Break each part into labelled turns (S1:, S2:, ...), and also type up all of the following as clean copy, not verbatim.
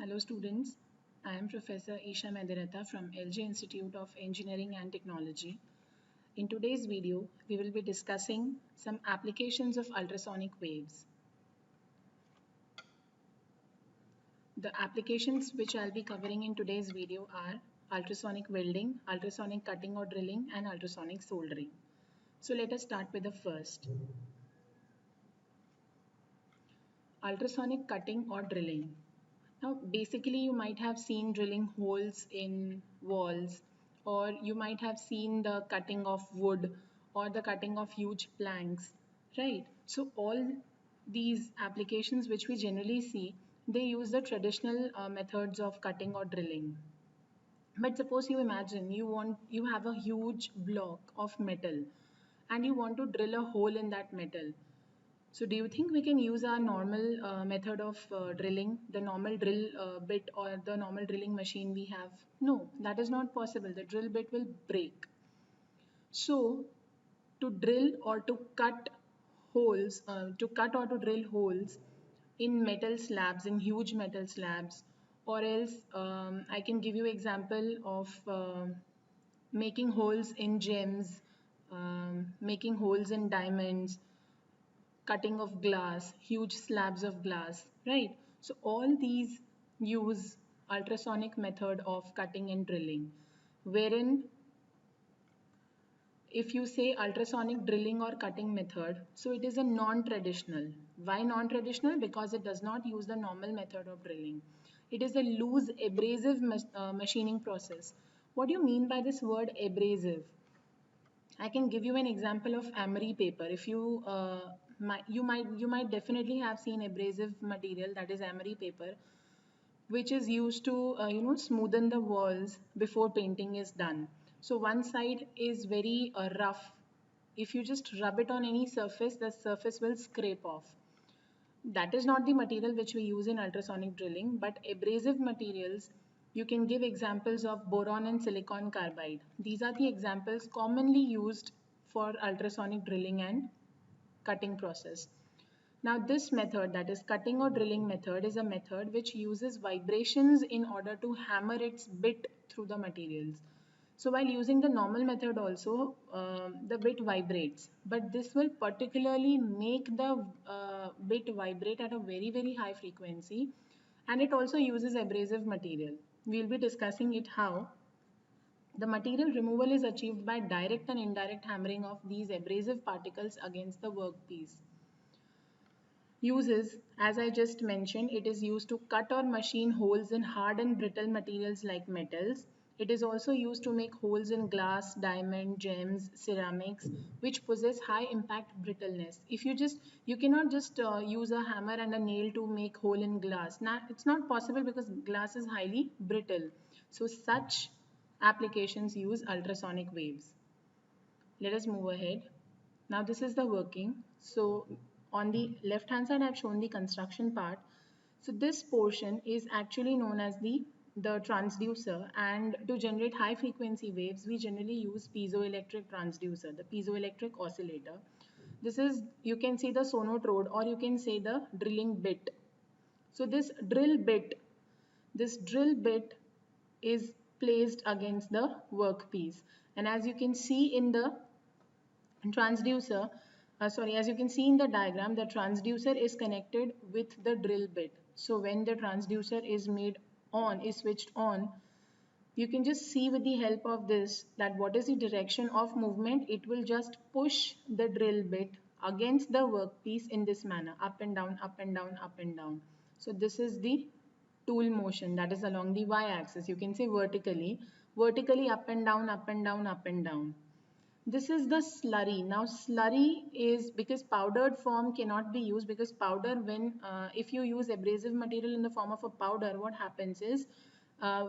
S1: Hello students, I am Professor Isha Medirata from LG Institute of Engineering and Technology. In today's video, we will be discussing some applications of ultrasonic waves. The applications which I'll be covering in today's video are ultrasonic welding, ultrasonic cutting or drilling, and ultrasonic soldering. So let us start with the first. Ultrasonic cutting or drilling. Now, basically, you might have seen drilling holes in walls, or you might have seen the cutting of wood or the cutting of huge planks, right? So, all these applications which we generally see, they use the traditional methods of cutting or drilling. But suppose you imagine you have a huge block of metal and you want to drill a hole in that metal. So do you think we can use our normal method of drilling, the normal drill bit or the normal drilling machine we have? No, that is not possible. The drill bit will break. So to drill or to cut holes, to cut or to drill holes in metal slabs, in huge metal slabs, or else I can give you example of making holes in gems, making holes in diamonds, cutting of glass, huge slabs of glass, right? So all these use ultrasonic method of cutting and drilling, wherein if you say ultrasonic drilling or cutting method, so it is a non-traditional. Why non-traditional? Because it does not use the normal method of drilling. It is a loose abrasive machining process. What do you mean by this word abrasive? I can give you an example of emery paper. If you might definitely have seen abrasive material, that is emery paper, which is used to smoothen the walls before painting is done. So one side is very rough. If you just rub it on any surface, the surface will scrape off. That is not the material which we use in ultrasonic drilling, but abrasive materials, you can give examples of boron and silicon carbide. These are the examples commonly used for ultrasonic drilling and cutting process. Now this method, that is cutting or drilling method, is a method which uses vibrations in order to hammer its bit through the materials. So while using the normal method also, the bit vibrates, but this will particularly make the bit vibrate at a very high frequency, and it also uses abrasive material. We'll be discussing it how. The material removal is achieved by direct and indirect hammering of these abrasive particles against the workpiece. Uses, as I just mentioned, it is used to cut or machine holes in hard and brittle materials like metals. It is also used to make holes in glass, diamond, gems, ceramics, which possess high impact brittleness. If you cannot just use a hammer and a nail to make hole in glass. Now, it's not possible because glass is highly brittle. So such applications use ultrasonic waves. Let us move ahead. Now this is the working. So on the left hand side, I've shown the construction part. So this portion is actually known as the transducer, and to generate high frequency waves, we generally use piezoelectric transducer, the piezoelectric oscillator. This is, you can see the sonotrode or you can say the drilling bit. So this drill bit is placed against the workpiece. And as you can see in the transducer, as you can see in the diagram, the transducer is connected with the drill bit. So when the transducer is switched on, you can just see with the help of this that what is the direction of movement. It will just push the drill bit against the workpiece in this manner, up and down, up and down, up and down. So this is the tool motion, that is along the y-axis. You can say vertically up and down, up and down, up and down. This is the slurry. Now slurry is because powdered form cannot be used, because powder, when if you use abrasive material in the form of a powder, what happens is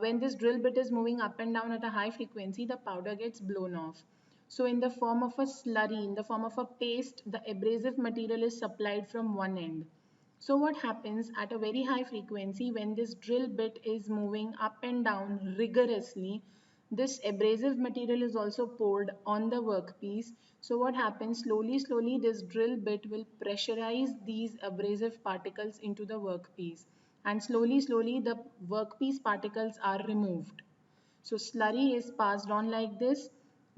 S1: when this drill bit is moving up and down at a high frequency, the powder gets blown off. So in the form of a slurry, in the form of a paste, the abrasive material is supplied from one end. So what happens at a very high frequency, when this drill bit is moving up and down rigorously, this abrasive material is also poured on the workpiece. So what happens, slowly this drill bit will pressurize these abrasive particles into the workpiece. and slowly the workpiece particles are removed. So slurry is passed on like this,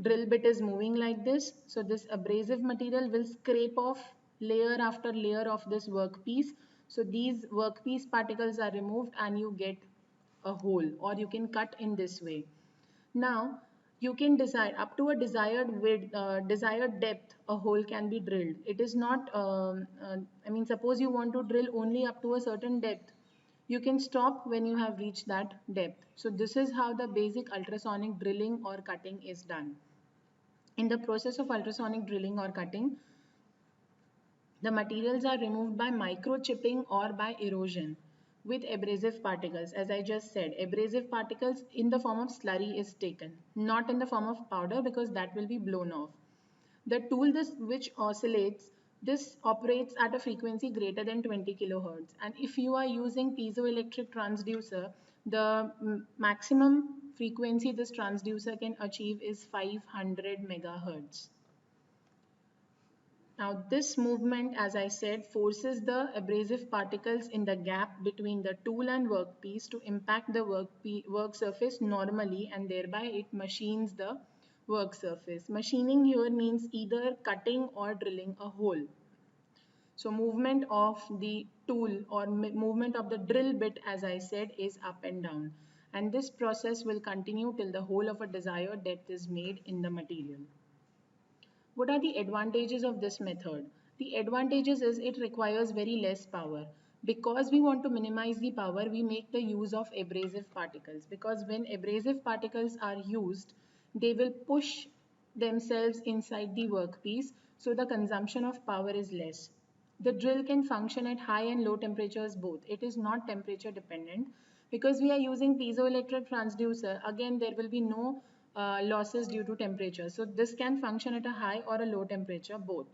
S1: drill bit is moving like this. So this abrasive material will scrape off layer after layer of this workpiece. So these workpiece particles are removed and you get a hole, or you can cut in this way. Now you can decide up to a desired width, desired depth, a hole can be drilled. It is not, I mean, suppose you want to drill only up to a certain depth, you can stop when you have reached that depth. So this is how the basic ultrasonic drilling or cutting is done. In the process of ultrasonic drilling or cutting, the materials are removed by microchipping or by erosion with abrasive particles. As I just said, abrasive particles in the form of slurry is taken, not in the form of powder, because that will be blown off. The tool which oscillates, this operates at a frequency greater than 20 kilohertz. And if you are using piezoelectric transducer, the maximum frequency this transducer can achieve is 500 megahertz. Now this movement, as I said, forces the abrasive particles in the gap between the tool and workpiece to impact the work surface normally, and thereby it machines the work surface. Machining here means either cutting or drilling a hole. So movement of the tool or movement of the drill bit, as I said, is up and down. And this process will continue till the hole of a desired depth is made in the material. What are the advantages of this method? The advantages is it requires very less power. Because we want to minimize the power, we make the use of abrasive particles. Because when abrasive particles are used, they will push themselves inside the workpiece, so the consumption of power is less. The drill can function at high and low temperatures both. It is not temperature dependent. Because we are using piezoelectric transducer, again there will be no losses due to temperature. So this can function at a high or a low temperature both.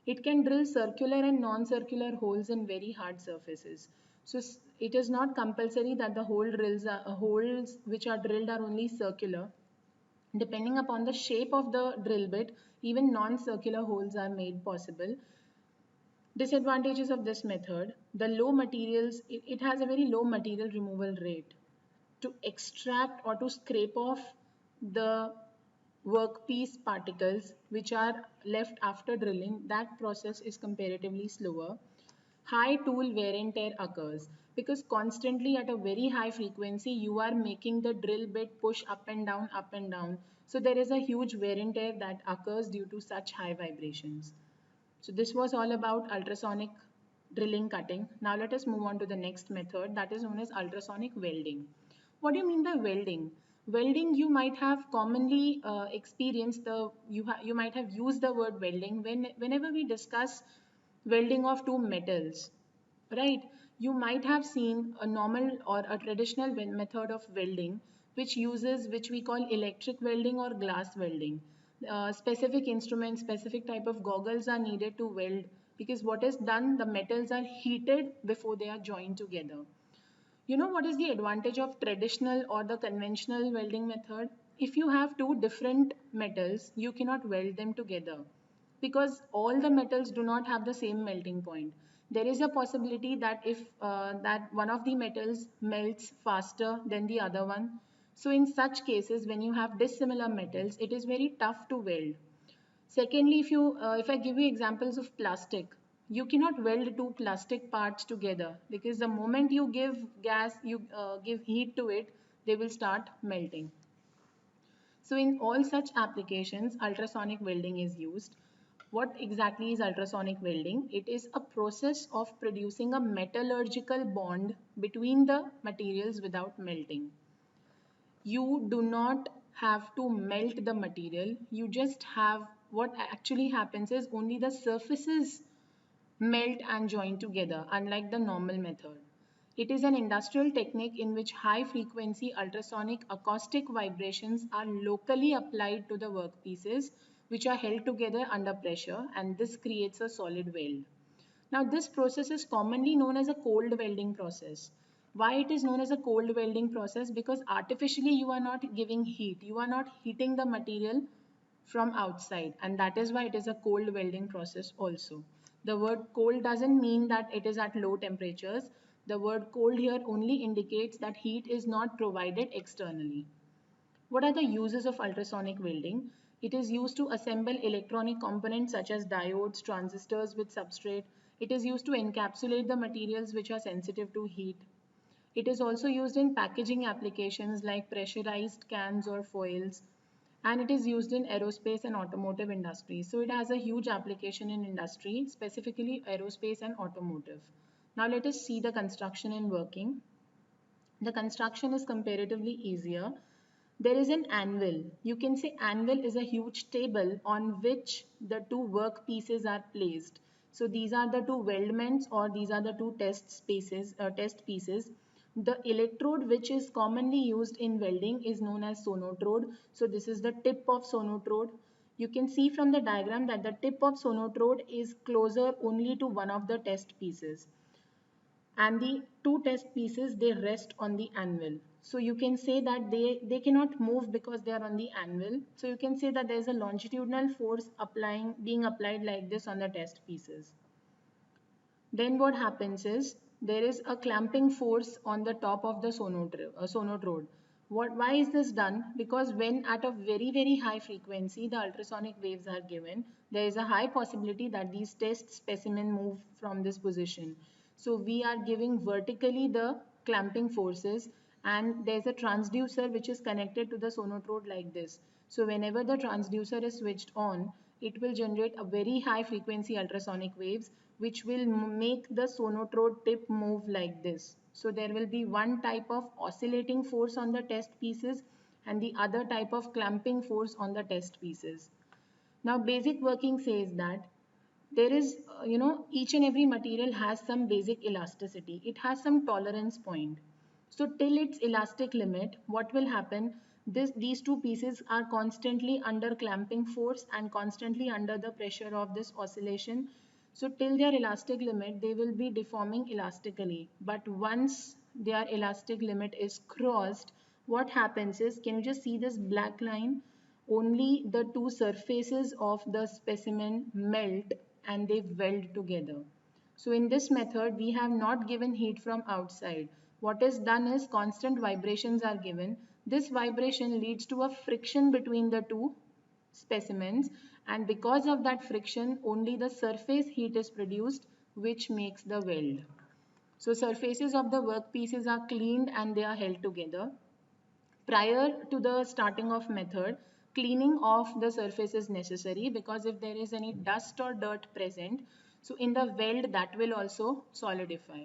S1: It can drill circular and non-circular holes in very hard surfaces. So it is not compulsory that the holes which are drilled are only circular. Depending upon the shape of the drill bit, even non-circular holes are made possible. Disadvantages of this method: the low materials, it has a very low material removal rate. To extract or to scrape off the workpiece particles which are left after drilling, that process is comparatively slower. High tool wear and tear occurs because constantly at a very high frequency you are making the drill bit push up and down, up and down. So there is a huge wear and tear that occurs due to such high vibrations. So this was all about ultrasonic drilling cutting. Now let us move on to the next method, that is known as ultrasonic welding. What do you mean by welding? Welding, you might have commonly experienced you might have used the word welding whenever we discuss welding of two metals, right? You might have seen a normal or a traditional method of welding which we call electric welding or glass welding. Specific instruments, specific type of goggles are needed to weld, because what is done, the metals are heated before they are joined together. You know what is the advantage of traditional or the conventional welding method? If you have two different metals, you cannot weld them together because all the metals do not have the same melting point. There is a possibility that if that one of the metals melts faster than the other one. So in such cases, when you have dissimilar metals, it is very tough to weld. Secondly, if I give you examples of plastic, you cannot weld two plastic parts together because the moment you give gas, you give heat to it, they will start melting. So in all such applications, ultrasonic welding is used. What exactly is ultrasonic welding? It is a process of producing a metallurgical bond between the materials without melting. You do not have to melt the material. You just have, what actually happens is only the surfaces melt and join together, unlike the normal method. It is an industrial technique in which high frequency ultrasonic acoustic vibrations are locally applied to the workpieces, which are held together under pressure, and this creates a solid weld. Now, this process is commonly known as a cold welding process. Why it is known as a cold welding process? Because artificially you are not giving heat. You are not heating the material from outside, and that is why it is a cold welding process also. The word cold doesn't mean that it is at low temperatures. The word cold here only indicates that heat is not provided externally. What are the uses of ultrasonic welding? It is used to assemble electronic components such as diodes, transistors with substrate. It is used to encapsulate the materials which are sensitive to heat. It is also used in packaging applications like pressurized cans or foils, and it is used in aerospace and automotive industries. So it has a huge application in industry, specifically aerospace and automotive. Now let us see the construction and working. The construction is comparatively easier. There is an anvil. You can say anvil is a huge table on which the two work pieces are placed. So these are the two weldments, or these are the two test pieces. The electrode which is commonly used in welding is known as sonotrode. So this is the tip of sonotrode. You can see from the diagram that the tip of sonotrode is closer only to one of the test pieces, and the two test pieces, they rest on the anvil. So you can say that they cannot move because they are on the anvil. So you can say that there is a longitudinal force being applied like this on the test pieces. Then what happens is there is a clamping force on the top of the sonotrode. Why is this done? Because when at a very high frequency the ultrasonic waves are given, there is a high possibility that these test specimen move from this position. So we are giving vertically the clamping forces, and there's a transducer which is connected to the sonotrode like this. So whenever the transducer is switched on, it will generate a very high frequency ultrasonic waves which will make the sonotrode tip move like this. So there will be one type of oscillating force on the test pieces and the other type of clamping force on the test pieces. Now basic working says that there is, each and every material has some basic elasticity. It has some tolerance point. So till its elastic limit, what will happen? These two pieces are constantly under clamping force and constantly under the pressure of this oscillation. So till their elastic limit, they will be deforming elastically. But once their elastic limit is crossed, what happens is, can you just see this black line? Only the two surfaces of the specimen melt and they weld together. So in this method, we have not given heat from outside. What is done is constant vibrations are given. This vibration leads to a friction between the two specimens, and because of that friction, only the surface heat is produced, which makes the weld. So surfaces of the workpieces are cleaned and they are held together. Prior to the starting of method, cleaning of the surface is necessary, because if there is any dust or dirt present, so in the weld that will also solidify.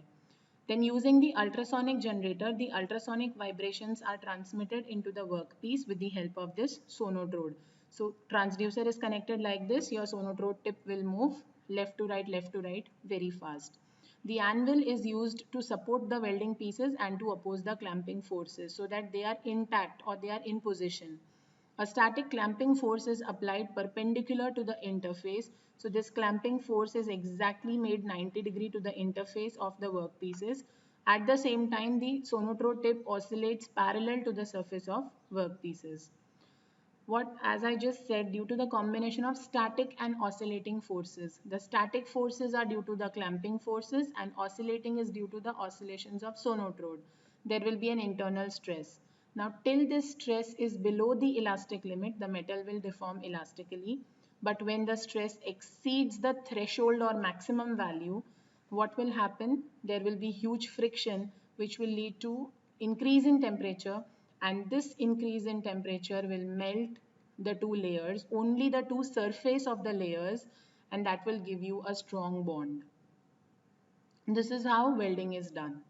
S1: Then using the ultrasonic generator, the ultrasonic vibrations are transmitted into the workpiece with the help of this sonotrode. So transducer is connected like this, your sonotrode tip will move left to right very fast. The anvil is used to support the welding pieces and to oppose the clamping forces so that they are intact or they are in position. A static clamping force is applied perpendicular to the interface. So this clamping force is exactly made 90° to the interface of the workpieces. At the same time, the sonotrode tip oscillates parallel to the surface of workpieces. As I just said, due to the combination of static and oscillating forces. The static forces are due to the clamping forces and oscillating is due to the oscillations of sonotrode. There will be an internal stress. Now till this stress is below the elastic limit, the metal will deform elastically. But when the stress exceeds the threshold or maximum value, what will happen? There will be huge friction which will lead to increase in temperature, and this increase in temperature will melt the two layers, only the two surface of the layers, and that will give you a strong bond. This is how welding is done.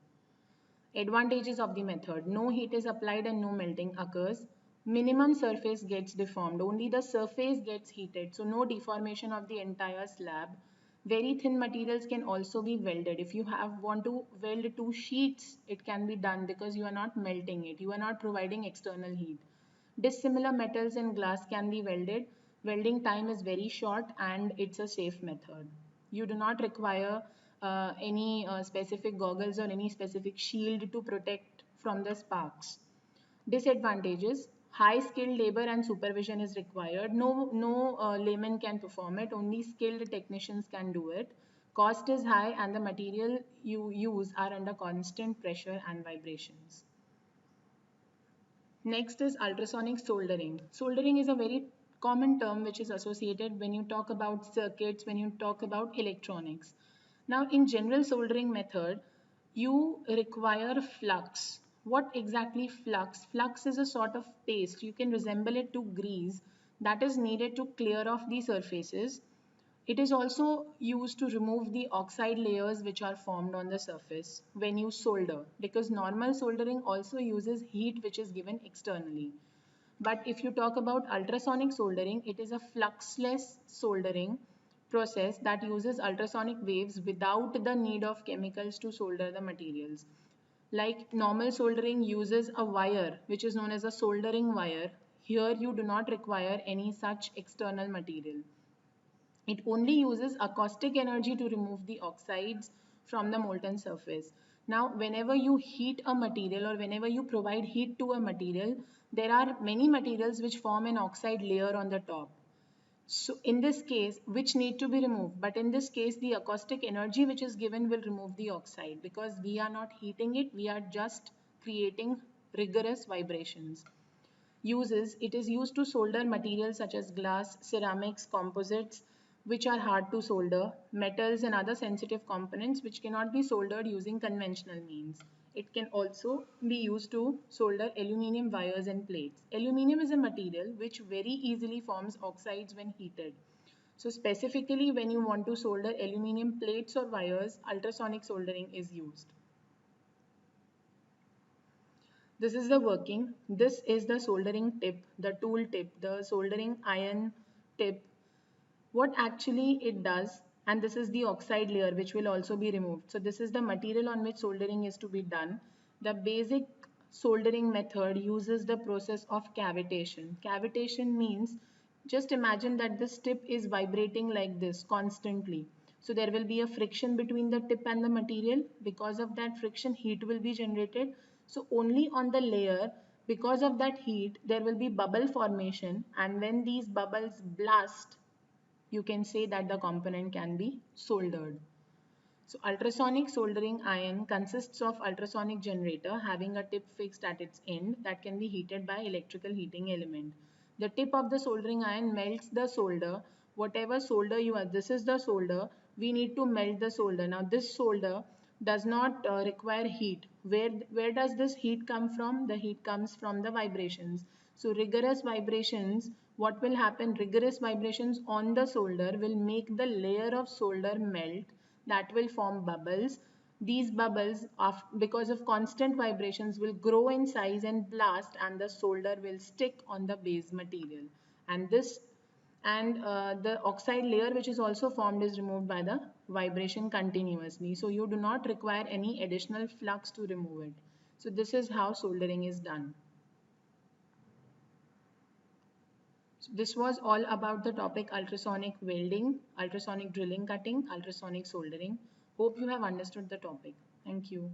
S1: Advantages of the method: no heat is applied and no melting occurs. Minimum surface gets deformed, only the surface gets heated, so no deformation of the entire slab. Very thin materials can also be welded. If you want to weld two sheets, it can be done because you are not melting it, you are not providing external heat. Dissimilar metals and glass can be welded. Welding time is very short and it's a safe method. You do not require any specific goggles or any specific shield to protect from the sparks. Disadvantages: high skilled labor and supervision is required. No layman can perform it, only skilled technicians can do it. Cost is high and the material you use are under constant pressure and vibrations. Next is ultrasonic soldering. Soldering is a very common term which is associated when you talk about circuits, when you talk about electronics. Now, in general soldering method, you require flux. What exactly flux? Flux is a sort of paste. You can resemble it to grease that is needed to clear off the surfaces. It is also used to remove the oxide layers which are formed on the surface when you solder, because normal soldering also uses heat which is given externally. But if you talk about ultrasonic soldering, it is a fluxless soldering process that uses ultrasonic waves without the need of chemicals to solder the materials. Like normal soldering uses a wire which is known as a soldering wire. Here you do not require any such external material. It only uses acoustic energy to remove the oxides from the molten surface. Now, whenever you heat a material or whenever you provide heat to a material, there are many materials which form an oxide layer on the top. So in this case, which need to be removed, but in this case, the acoustic energy which is given will remove the oxide, because we are not heating it, we are just creating rigorous vibrations. Uses, it is used to solder materials such as glass, ceramics, composites, which are hard to solder, metals and other sensitive components which cannot be soldered using conventional means. It can also be used to solder aluminium wires and plates. Aluminium is a material which very easily forms oxides when heated. So specifically when you want to solder aluminium plates or wires, ultrasonic soldering is used. This is the working. This is the soldering tip, the tool tip, the soldering iron tip. What actually it does, and this is the oxide layer which will also be removed. So this is the material on which soldering is to be done. The basic soldering method uses the process of cavitation. Cavitation means, just imagine that this tip is vibrating like this constantly. So there will be a friction between the tip and the material. Because of that friction, heat will be generated. So only on the layer, because of that heat, there will be bubble formation, and when these bubbles blast, you can say that the component can be soldered. So ultrasonic soldering iron consists of ultrasonic generator having a tip fixed at its end that can be heated by electrical heating element. The tip of the soldering iron melts the solder. Whatever solder you are, this is the solder. We need to melt the solder. Now this solder does not require heat. Where does this heat come from? The heat comes from the vibrations. So rigorous vibrations, what will happen? Rigorous vibrations on the solder will make the layer of solder melt, that will form bubbles. These bubbles, because of constant vibrations, will grow in size and blast, and the solder will stick on the base material. And this and the oxide layer which is also formed is removed by the vibration continuously. So you do not require any additional flux to remove it. So this is how soldering is done. So this was all about the topic ultrasonic welding, ultrasonic drilling cutting, ultrasonic soldering. Hope you have understood the topic. Thank you.